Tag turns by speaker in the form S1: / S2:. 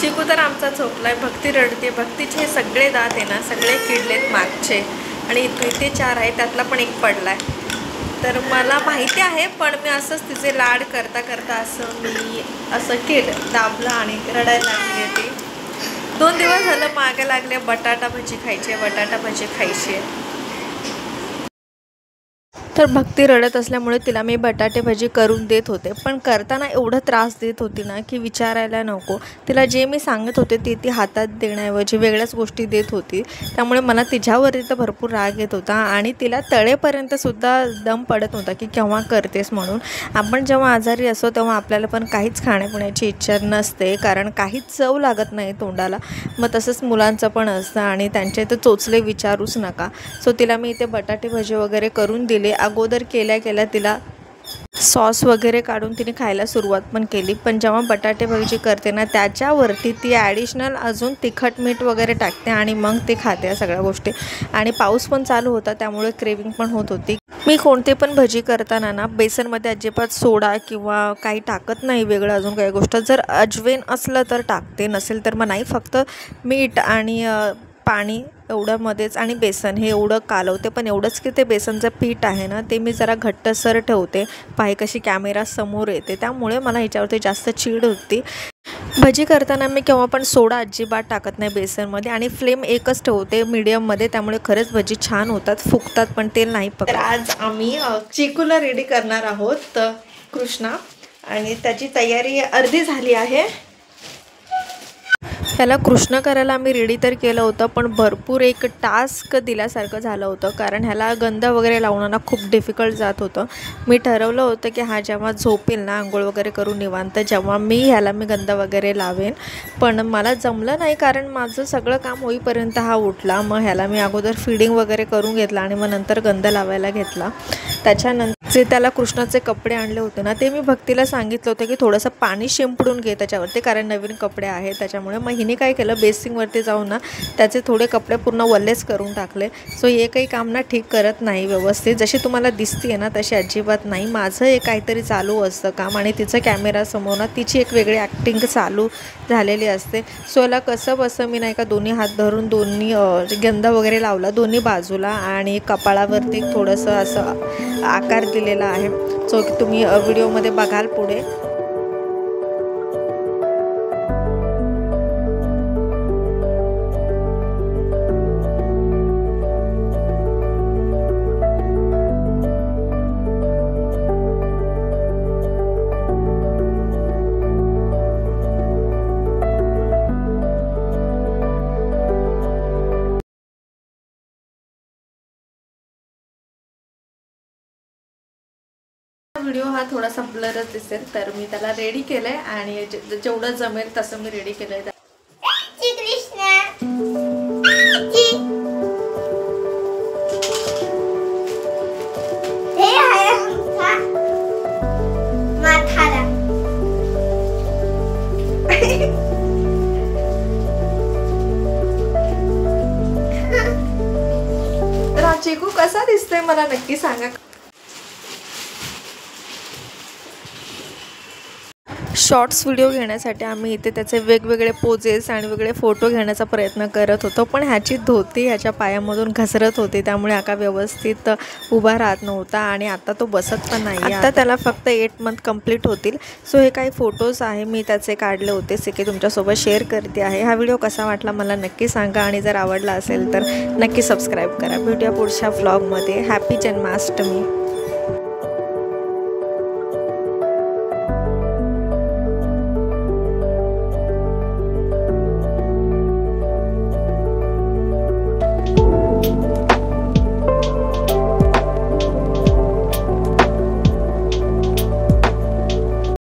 S1: चिकू तर आमचा झोपलाय, भक्ती रडते. भक्तीचे सगळे दात आहे ना सगळे किडलेत मागचे, आणि इथे 4 आहे, त्यातला पण एक पडलाय. तर मला माहिती आहे, पण मी असंच तिचे लाड करता करता मी असं केलं, दाबलं आणि रडायला लागली. ती 2 दिवस झालं मागे लागले, बटाटा भजी खायची. तर भक्ती रडत असल्यामुळे तिला मी बटाटे भजी करून देत होते, पण करताना एवढं त्रास देत होती ना की विचारायला नको. तिला जे मी सांगत होते ती हातात देण्याऐवजी वेगळ्याच गोष्टी देत होती. त्यामुळे मला तिच्यावरती तर भरपूर राग येत होता, आणि तिला तळेपर्यंतसुद्धा दम पडत होता की केव्हा करतेस म्हणून. आपण जेव्हा आजारी असतो तेव्हा आपल्याला पण काहीच खाण्यापिण्याची इच्छा नसते, कारण काहीच चव लागत नाही तोंडाला. मग तसंच मुलांचं पण असतं, आणि त्यांच्या इथं चोचले विचारूच नका. सो तिला मी इथे बटाटे भजी वगैरे करून दिले. अगोदर केल्या तिला सॉस वगैरे काढून तिने खायला सुरुवात पण केली, पण जेव्हा बटाटे भजी करते ना त्याच्यावरती ती ॲडिशनल अजून तिखट मीठ वगैरे टाकते, आणि मग ते खाते या सगळ्या गोष्टी. आणि पाऊस पण चालू होता, त्यामुळे क्रेविंग पण होत होती. मी कोणते पण भजी करताना ना बेसनमध्ये अजिबात सोडा किंवा काही टाकत नाही वेगळं अजून काही गोष्ट. जर अजवेन असलं तर टाकते, नसेल तर मग नाही. फक्त मीठ आणि पाणी एवढ्यामध्येच आणि बेसन हे एवढं कालवते. पण एवढंच की ते बेसनचं पीठ आहे ना ते मी जरा घट्टसर ठेवते. पाही कशी कॅमेरा समोर येते, त्यामुळे मला ह्याच्यावरती जास्त चीड होती. भजी करताना मी केव्हा पण सोडा अजिबात टाकत नाही बेसनमध्ये, आणि फ्लेम एकच ठेवते मीडियममध्ये. त्यामुळे खरंच भजी छान होतात, फुगतात पण तेल नाही पकडत. तर आज आम्ही चिकूला रेडी करणार आहोत, कृष्णा, आणि त्याची तयारी अर्धी झाली आहे. ह्याला कृष्ण करायला आम्ही रेडी तर केलं होतं, पण भरपूर एक टास्क दिल्यासारखं झालं होतं, कारण ह्याला गंध वगैरे लावणं खूप डिफिकल्ट जात होतं. मी ठरवलं होतं की हा जेव्हा झोपेल ना आंघोळ वगैरे करून निवांत, जेव्हा मी गंध वगैरे लावेन. पण मला जमलं नाही, कारण माझं सगळं काम होईपर्यंत हा उठला. मग ह्याला मी अगोदर फीडिंग वगैरे करून घेतला, आणि मग नंतर गंध लावायला घेतला. त्याच्यानंतर जे त्याला कृष्णाचे कपडे आणले होते ना ते मी भक्तीला सांगितलं होतं की थोडंसं पाणी शिंपडून घे त्याच्यावरती, कारण नवीन कपडे आहेत त्याच्यामुळे. मग हिने काय केलं, बेसिंगवरती जाऊन ना त्याचे थोडे कपडे पूर्ण वल्लेच करून टाकले. सो हे काही काम ना ठीक करत नाही व्यवस्थित, जशी तुम्हाला दिसते ना तशी अजिबात नाही. माझं एक काहीतरी चालू असतं काम, आणि तिचं कॅमेरासमोर ना तिची एक वेगळी ॲक्टिंग चालू झालेली असते. सो याला कसं बसं मी नाही का दोन्ही हात धरून दोन्ही गंध वगैरे लावला दोन्ही बाजूला, आणि कपाळावरती थोडंसं असं आकार दिलेला आहे. सो तुम्ही व्हिडिओमध्ये बघाल पुढे. व्हिडिओ हा थोडासा ब्लरच दिसेल, तर मी त्याला रेडी केलंय, आणि जेवढं जमेल तसं मी रेडी केलंय. तर हा चिकू कसा दिसतोय मला नक्की सांगा. शॉर्ट्स व्हिडिओ घेण्यासाठी आम्ही इथे त्याचे वेगवेगळे पोजेस आणि वेगळे फोटो घेण्याचा प्रयत्न करत होतो, पण ह्याची धोती ह्याच्या पायामधून घसरत होती, त्यामुळे आका व्यवस्थित उभा राहत नव्हता, आणि आता तो बसत पण नाही. आता त्याला फक्त 8 मंथ कंप्लीट होतील. सो हे काही फोटोज आहे मी त्याचे काढले होते, ते की तुमच्यासोबत शेअर करते आहे. हा व्हिडिओ कसा वाटला मला नक्की सांगा, आणि जर आवडला असेल तर नक्की सबस्क्राईब करा. भेटूया पुढच्या व्लॉगमध्ये. हॅपी जन्माष्टमी.